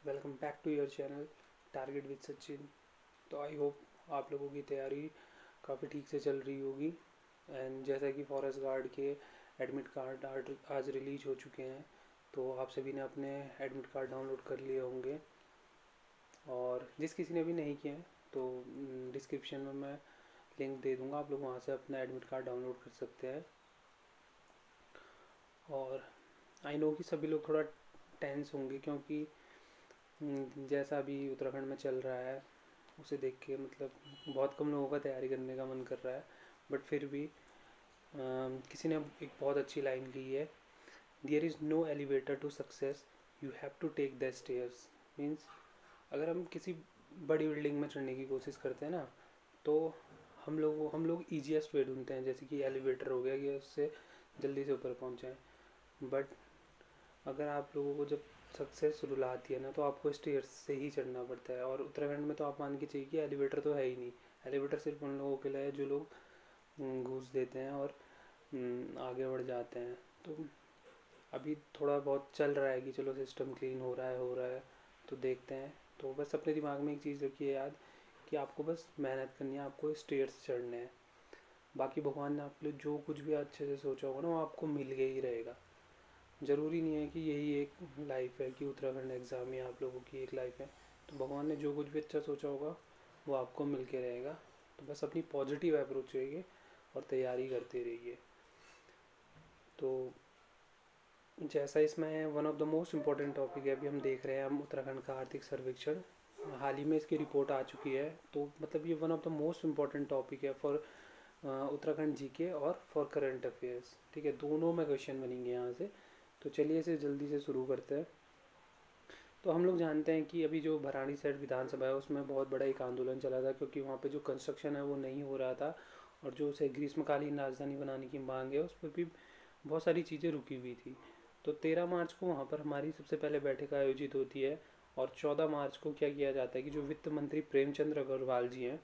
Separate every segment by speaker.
Speaker 1: Welcome back to your channel target with Sachin. तो I hope आप लोगों की तैयारी काफ़ी ठीक से चल रही होगी। एंड जैसा कि फॉरेस्ट गार्ड के एडमिट कार्ड आज रिलीज हो चुके हैं, तो आप सभी ने अपने एडमिट कार्ड डाउनलोड कर लिए होंगे। और जिस किसी ने भी नहीं किए हैं तो डिस्क्रिप्शन में मैं लिंक दे दूँगा, आप लोग वहाँ से अपना एडमिट कार्ड डाउनलोड कर सकते हैं। और आई नो कि सभी लोग थोड़ा टेंस होंगे, क्योंकि जैसा अभी उत्तराखंड में चल रहा है उसे देख के मतलब बहुत कम लोगों का तैयारी करने का मन कर रहा है। बट फिर भी किसी ने एक बहुत अच्छी लाइन ली है, there is no elevator to success, you have to take the stairs. Means अगर हम किसी बड़ी बिल्डिंग में चढ़ने की कोशिश करते हैं ना, तो हम लोग ईजीएस्ट वे ढूंढते हैं, जैसे कि एलिवेटर हो गया कि उससे जल्दी से ऊपर पहुंच जाएं। बट अगर आप लोगों को जब सक्सेस रुलाती है ना, तो आपको स्टेयर्स से ही चढ़ना पड़ता है। और उत्तराखंड में तो आप मान के चाहिए कि एलिवेटर तो है ही नहीं। एलिवेटर सिर्फ उन लोगों के लिए है जो लोग घूस देते हैं और आगे बढ़ जाते हैं। तो अभी थोड़ा बहुत चल रहा है कि चलो सिस्टम क्लीन हो रहा है, तो देखते हैं। तो बस अपने दिमाग में एक चीज़ रखिए याद, कि आपको बस मेहनत करनी है, आपको स्टेयर्स चढ़ने हैं। बाकी भगवान ने आप लोग जो कुछ भी अच्छे से सोचा होगा ना, वो आपको मिल गया ही रहेगा। ज़रूरी नहीं है कि यही एक लाइफ है, कि उत्तराखंड एग्ज़ाम ही आप लोगों की एक लाइफ है। तो भगवान ने जो कुछ भी अच्छा सोचा होगा वो आपको मिल के रहेगा। तो बस अपनी पॉजिटिव अप्रोच रहिए और तैयारी करते रहिए। तो जैसा इसमें one of the most important topic है, अभी हम देख रहे हैं हम उत्तराखंड का आर्थिक सर्वेक्षण, हाल ही में इसकी रिपोर्ट आ चुकी है। तो मतलब ये one of the most important topic है फॉर उत्तराखंड जीके और फॉर करंट अफेयर्स। ठीक है, दोनों में क्वेश्चन बनेंगे यहाँ से। तो चलिए इसे जल्दी से शुरू करते हैं। तो हम लोग जानते हैं कि अभी जो भराड़ी साइड विधानसभा है उसमें बहुत बड़ा एक आंदोलन चला था, क्योंकि वहाँ पे जो कंस्ट्रक्शन है वो नहीं हो रहा था। और जो उसे ग्रीष्मकालीन राजधानी बनाने की मांग है, उस पर भी बहुत सारी चीज़ें रुकी हुई थी। तो 13 मार्च को वहाँ पर हमारी सबसे पहले बैठक आयोजित होती है। और 14 मार्च को क्या किया जाता है कि जो वित्त मंत्री प्रेमचंद्र अग्रवाल जी हैं,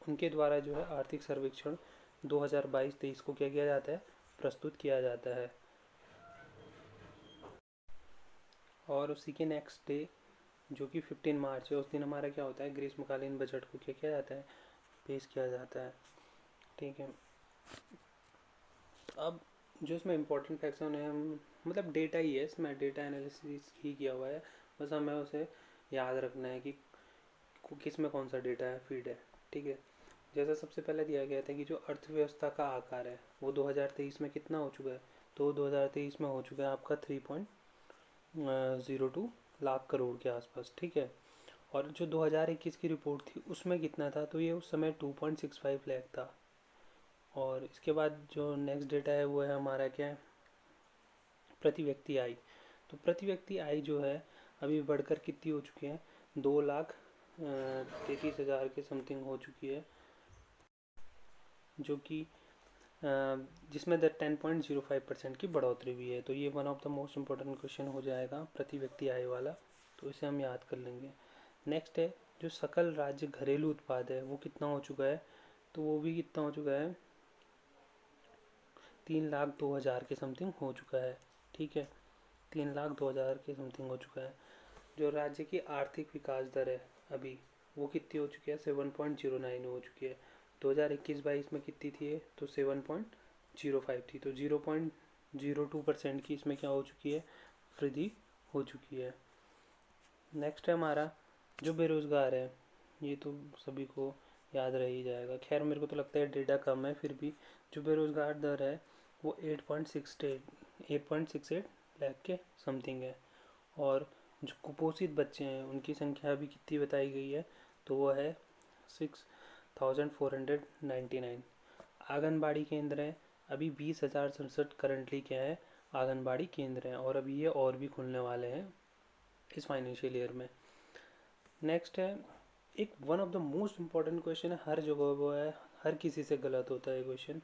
Speaker 1: उनके द्वारा जो है आर्थिक सर्वेक्षण 2022-23 को क्या किया जाता है, प्रस्तुत किया जाता है। और उसी के नेक्स्ट डे जो कि 15 मार्च है, उस दिन हमारा क्या होता है, ग्रीष्मकालीन बजट को क्या किया जाता है, पेश किया जाता है। ठीक है। अब जो इसमें इंपॉर्टेंट फैक्ट्स हैं उन्हें हम मतलब डेटा ही है, इसमें डेटा एनालिसिस ही किया हुआ है। बस हमें उसे याद रखना है कि किस में कौन सा डेटा है, फीड है। ठीक है। जैसा सबसे पहले दिया गया था कि जो अर्थव्यवस्था का आकार है वो 2023 में कितना हो चुका है, तो 2023 में हो चुका है आपका 3.02 लाख करोड़ के आसपास। ठीक है। और जो 2021 की रिपोर्ट थी उसमें कितना था, तो ये उस समय 2.65 लाख था। और इसके बाद जो नेक्स्ट डेटा है वो है हमारा क्या है, प्रति व्यक्ति आय। तो प्रति व्यक्ति आय जो है अभी बढ़कर कितनी हो चुकी है, 2,33,000 के समथिंग हो चुकी है, जो कि जिसमें 10.05% की बढ़ोतरी भी है। तो ये one of the most important question हो जाएगा प्रति व्यक्ति आय वाला, तो इसे हम याद कर लेंगे। नेक्स्ट है जो सकल राज्य घरेलू उत्पाद है वो कितना हो चुका है, तो वो भी कितना हो चुका है, 3,02,000 के समथिंग हो चुका है। ठीक है, 3,02,000 के समथिंग हो चुका है। जो राज्य की आर्थिक विकास दर है अभी, वो कितनी हो चुकी है, 7.09 हो चुकी है। 2021-22 में कितनी थी, तो 7.05 थी। तो 0.02% की इसमें क्या हो चुकी है, वृद्धि हो चुकी है। नेक्स्ट है हमारा जो बेरोज़गार है, ये तो सभी को याद रह ही जाएगा। खैर मेरे को तो लगता है डेटा कम है, फिर भी जो बेरोज़गार दर है वो 8.68 लाख के समथिंग है। और जो कुपोषित बच्चे हैं उनकी संख्या अभी कितनी बताई गई है, तो वो है 6,499। आंगनबाड़ी केंद्र हैं अभी 20,067 करंटली क्या है, आंगनबाड़ी केंद्र हैं, और अभी ये और भी खुलने वाले हैं इस फाइनेंशियल ईयर में। नेक्स्ट है एक one of the most important question है, हर जगह वो है, हर किसी से गलत होता है क्वेश्चन।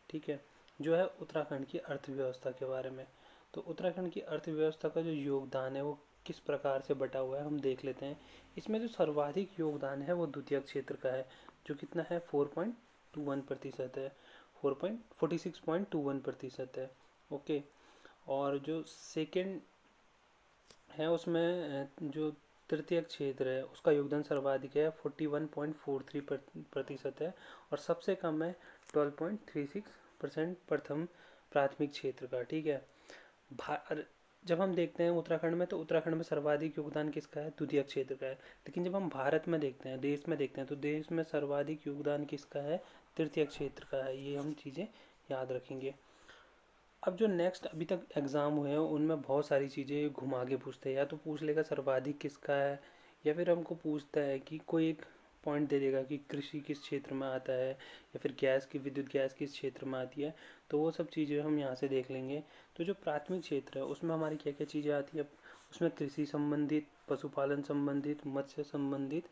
Speaker 1: ठीक है, जो है उत्तराखंड की अर्थव्यवस्था के बारे में। तो उत्तराखंड की अर्थव्यवस्था का जो योगदान है वो किस प्रकार से बटा हुआ है हम देख लेते हैं। इसमें जो सर्वाधिक योगदान है वो द्वितीय क्षेत्र का है, जो कितना है, 4.21% है, 46.21% है। ओके। और जो सेकेंड है उसमें जो तृतीय क्षेत्र है उसका योगदान सर्वाधिक है 41.43% है, और सबसे कम है 12.36% प्रथम प्राथमिक क्षेत्र का। ठीक है। जब हम देखते हैं उत्तराखंड में, तो उत्तराखंड में सर्वाधिक योगदान किसका है? द्वितीय क्षेत्र का है। लेकिन जब हम भारत में देखते हैं, देश में देखते हैं, तो देश में सर्वाधिक योगदान किसका है? तृतीय क्षेत्र का है। ये हम चीज़ें याद रखेंगे। अब जो नेक्स्ट अभी तक एग्ज़ाम हुए हैं उनमें बहुत सारी चीज़ें घुमा के पूछते हैं, या तो पूछ लेगा सर्वाधिक किसका है, या फिर हमको पूछता है कि कोई एक पॉइंट दे देगा कि कृषि किस क्षेत्र में आता है, या फिर गैस की, विद्युत गैस किस क्षेत्र में आती है। तो वो सब चीज़ें हम यहाँ से देख लेंगे। तो जो प्राथमिक क्षेत्र है उसमें हमारी क्या क्या चीज़ें आती है? उसमें कृषि संबंधित, पशुपालन संबंधित, मत्स्य संबंधित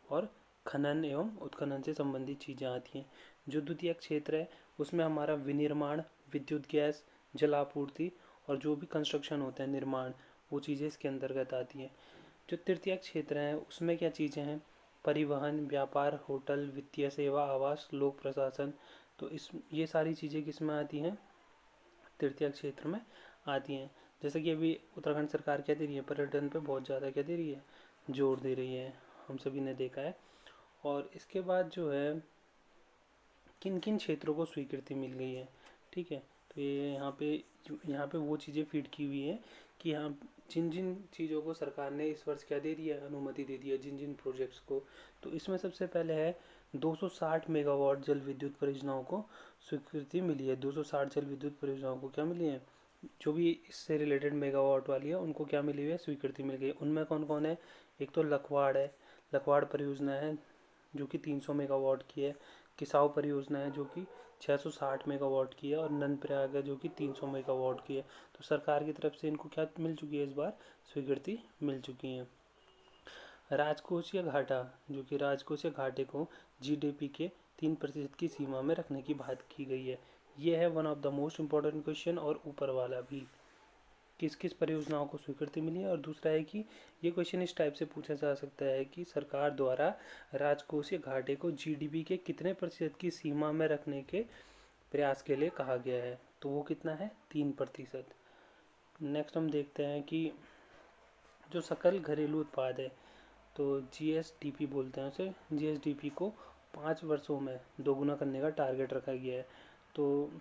Speaker 1: और खनन एवं उत्खनन से संबंधित चीज़ें आती हैं। जो द्वितीय क्षेत्र है उसमें हमारा विनिर्माण, विद्युत गैस, जल आपूर्ति और जो भी कंस्ट्रक्शन होता है, निर्माण, वो चीज़ें इसके अंतर्गत आती हैं। जो तृतीय क्षेत्र है उसमें क्या चीज़ें हैं? परिवहन, व्यापार, होटल, वित्तीय सेवा, आवास, लोक प्रशासन। तो इस ये सारी चीज़ें किस में आती हैं? तृतीय क्षेत्र में आती हैं। जैसे कि अभी उत्तराखंड सरकार क्या दे रही है? पर्यटन पे बहुत ज़्यादा क्या दे रही है? जोर दे रही है, हम सभी ने देखा है। और इसके बाद जो है किन किन क्षेत्रों को स्वीकृति मिल गई है। ठीक है। तो ये यहाँ पे वो चीज़ें फीड की हुई हैं कि यहाँ जिन जिन चीज़ों को सरकार ने इस वर्ष क्या दे दिया है? अनुमति दे दी है, जिन जिन प्रोजेक्ट्स को। तो इसमें सबसे पहले है 260 मेगावाट जल विद्युत परियोजनाओं को स्वीकृति मिली है। 260 जल विद्युत परियोजनाओं को क्या मिली है? जो भी इससे रिलेटेड मेगावाट वाली है उनको क्या मिली हुई है? स्वीकृति मिल गई। उनमें कौन कौन है? एक तो लखवाड़ है, लखवाड़ परियोजना है जो कि 300 मेगावाट की है। किसाऊ परियोजना है जो कि 660 मेगावाट की है, और नंदप्रयाग है जो कि 300 मेगावाट की है। तो सरकार की तरफ से इनको क्या मिल चुकी है? इस बार स्वीकृति मिल चुकी है। राजकोषीय घाटा, जो कि राजकोषीय घाटे को जीडीपी के 3% की सीमा में रखने की बात की गई है। ये है one of the most important question, और ऊपर वाला भी किस किस परियोजनाओं को स्वीकृति मिली है। और दूसरा है कि ये क्वेश्चन इस टाइप से पूछा जा सकता है कि सरकार द्वारा राजकोषीय घाटे को जीडीपी के कितने प्रतिशत की सीमा में रखने के प्रयास के लिए कहा गया है। तो वो कितना है? 3%। नेक्स्ट हम देखते हैं कि जो सकल घरेलू उत्पाद है, तो जीएसडीपी बोलते हैं उसे, जीएसडीपी को 5 वर्षों में दोगुना करने का टारगेट रखा गया है। तो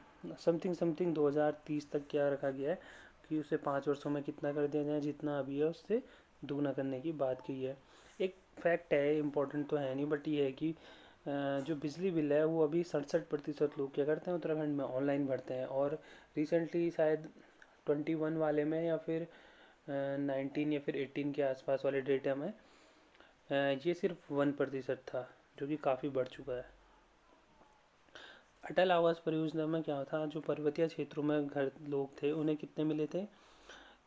Speaker 1: समथिंग समथिंग 2030 तक क्या रखा गया है कि उसे 5 वर्षों में कितना कर दिया जाए? जितना अभी है उससे दुगना करने की बात की है। एक फैक्ट है, इम्पोर्टेंट तो है नहीं, बट ये है कि जो बिजली बिल है वो अभी 67% लोग क्या करते हैं उत्तराखंड में? ऑनलाइन भरते हैं। और रिसेंटली शायद 21 वाले में, या फिर 19 या फिर 18 के आसपास वाले डेटा में ये सिर्फ 1% था, जो कि काफ़ी बढ़ चुका है। अटल आवास परियोजना में क्या था? जो पर्वतीय क्षेत्रों में घर लोग थे उन्हें कितने मिले थे?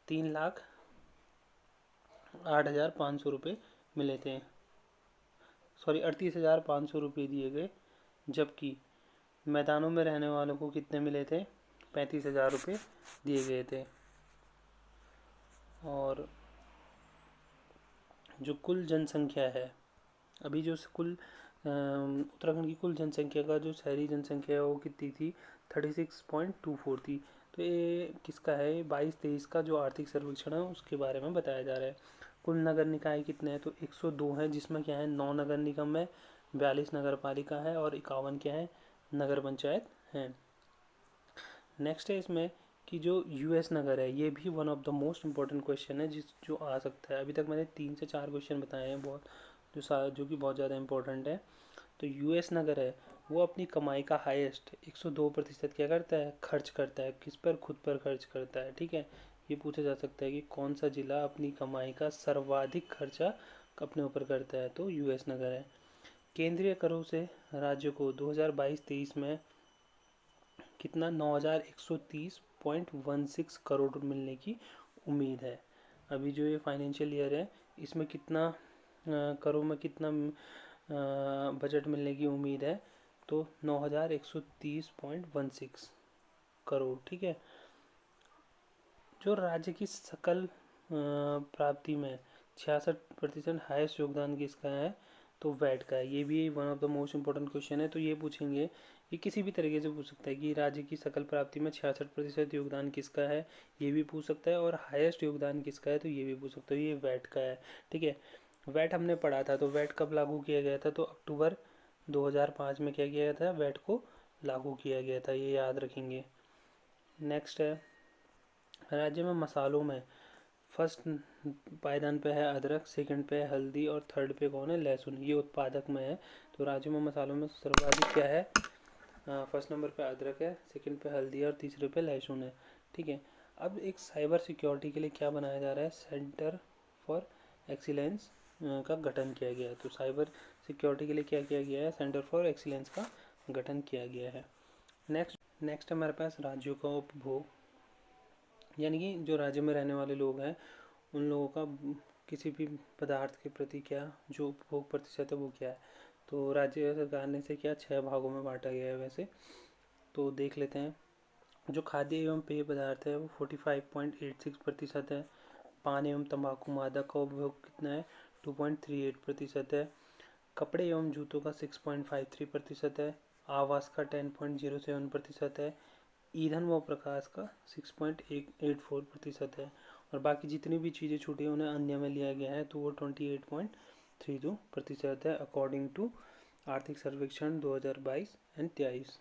Speaker 1: 3,08,500 रुपये मिले थे। सॉरी, 38,500 रुपये दिए गए। जबकि मैदानों में रहने वालों को कितने मिले थे? 35,000 रुपये दिए गए थे। और जो कुल जनसंख्या है, अभी जो कुल उत्तराखंड की कुल जनसंख्या का जो शहरी जनसंख्या है वो कितनी थी? 36.24 थी। तो ये किसका है? 22-23 का जो आर्थिक सर्वेक्षण है उसके बारे में बताया जा रहा है। कुल नगर निकाय कितने हैं? तो 102 हैं, जिसमें क्या है? 9 नगर निगम है, 42 नगर पालिका है, और 51 क्या है? नगर पंचायत हैं। नेक्स्ट है इसमें कि जो यूएस नगर है, ये भी one of the most important question है जो आ सकता है। अभी तक मैंने 3 से 4 क्वेश्चन बताए हैं बहुत, जो कि बहुत ज़्यादा इंपॉर्टेंट है। तो यूएस नगर है वो अपनी कमाई का हाईएस्ट 102% क्या करता है? खर्च करता है। किस पर? खुद पर खर्च करता है। ठीक है। ये पूछा जा सकता है कि कौन सा जिला अपनी कमाई का सर्वाधिक खर्चा अपने ऊपर करता है? तो यूएस नगर है। केंद्रीय करों से राज्य को 2022-23 में कितना? 9,130.16 करोड़ मिलने की उम्मीद है। अभी जो ये फाइनेंशियल ईयर है इसमें कितना करोड़ में कितना बजट मिलने की उम्मीद है? तो 9,130.16 करोड़। ठीक है। जो राज्य की सकल प्राप्ति में 66% हाईएस्ट योगदान किसका है? तो वैट का है। ये भी one of the most important question है। तो ये पूछेंगे ये किसी भी तरीके से पूछ सकता है कि राज्य की सकल प्राप्ति में 66% योगदान किसका है, ये भी पूछ सकता है। और हाईएस्ट योगदान किसका है, तो ये भी पूछ सकता है। ये वैट का है, ठीक है। वैट हमने पढ़ा था, तो वैट कब लागू किया गया था, तो अक्टूबर 2005 में क्या किया गया था, वैट को लागू किया गया था, ये याद रखेंगे। नेक्स्ट है, राज्य में मसालों में फर्स्ट पायदान पे है अदरक, सेकंड पे है हल्दी और थर्ड पे कौन है, लहसुन। ये उत्पादक में है। तो राज्य में मसालों में सर्वाधिक क्या है, फर्स्ट नंबर पे अदरक है, सेकंड पे हल्दी है और तीसरे पे लहसुन है, ठीक है। अब एक साइबर सिक्योरिटी के लिए क्या बनाया जा रहा है, सेंटर फॉर एक्सीलेंस का गठन किया गया है। तो साइबर सिक्योरिटी के लिए क्या किया गया है, सेंटर फॉर एक्सीलेंस का गठन किया गया है। नेक्स्ट हमारे पास राज्यों का उपभोग, यानी कि जो राज्य में रहने वाले लोग हैं उन लोगों का किसी भी पदार्थ के प्रति क्या जो उपभोग प्रतिशत है वो क्या है। तो राज्य सरकार ने इसे क्या 6 भागों में बांटा गया है वैसे। तो देख लेते हैं। जो खाद्य एवं पेय पदार्थ है वो 45.86% है। पान एवं तंबाकू मादक का उपभोग कितना है, 2.38% है। कपड़े एवं जूतों का 6.53% है। आवास का 10.07% है। ईंधन व प्रकाश का 6.84% है। और बाकी जितनी भी चीज़ें छूटी हैं उन्हें अन्य में लिया गया है, तो वो 28.32% है अकॉर्डिंग टू आर्थिक सर्वेक्षण 2022 एंड 23।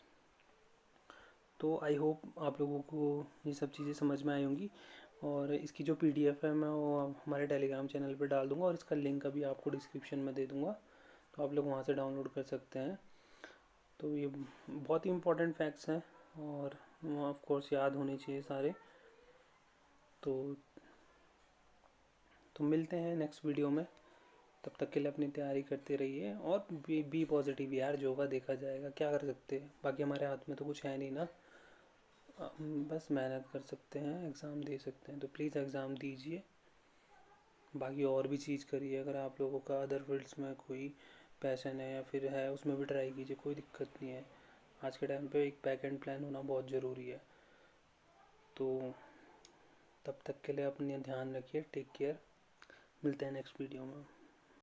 Speaker 1: तो आई होप आप लोगों को ये सब चीज़ें समझ में आई होंगी। और इसकी जो पीडीएफ है मैं वो हमारे टेलीग्राम चैनल पर डाल दूँगा और इसका लिंक अभी आपको डिस्क्रिप्शन में दे दूँगा, तो आप लोग वहाँ से डाउनलोड कर सकते हैं। तो ये बहुत ही इम्पोर्टेंट फैक्ट्स हैं और ऑफ कोर्स याद होने चाहिए सारे। तो मिलते हैं नेक्स्ट वीडियो में। तब तक के लिए अपनी तैयारी करते रहिए और बी पॉजिटिव यार, जो होगा देखा जाएगा, क्या कर सकते हैं, बाकी हमारे हाथ में तो कुछ है नहीं ना। हम बस मेहनत कर सकते हैं, एग्ज़ाम दे सकते हैं। तो प्लीज़ एग्ज़ाम दीजिए, बाकी और भी चीज़ करिए। अगर आप लोगों का अदर फील्ड्स में कोई पैशन है या फिर है उसमें भी ट्राई कीजिए, कोई दिक्कत नहीं है। आज के टाइम पे एक बैक एंड प्लान होना बहुत ज़रूरी है। तो तब तक के लिए अपने ध्यान रखिए, टेक केयर। मिलते हैं नेक्स्ट वीडियो में।